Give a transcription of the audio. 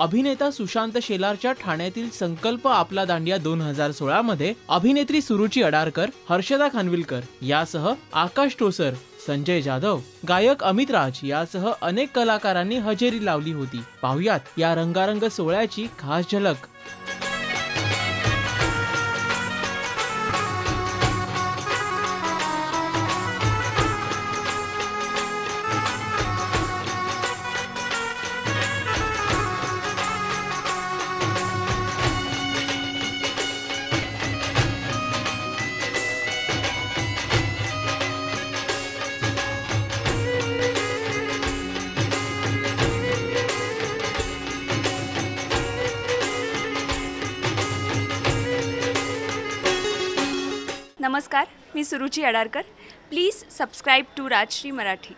अभिनेता सुशांत शेलारच्या ठाण्यातील संकल्प आपला दांडिया 2016 मध्ये अभिनेत्री सुरुची अडारकर, हर्षदा खानविलकर यासह आकाश टोसर, संजय जाधव, गायक अमित राज यासह अनेक कलाकारांनी हजेरी लावली होती। पाहुयात या रंगारंग सोहळ्याची खास झलक। नमस्कार, मी Suruchi Adarkar. Please subscribe to Rajshri Marathi.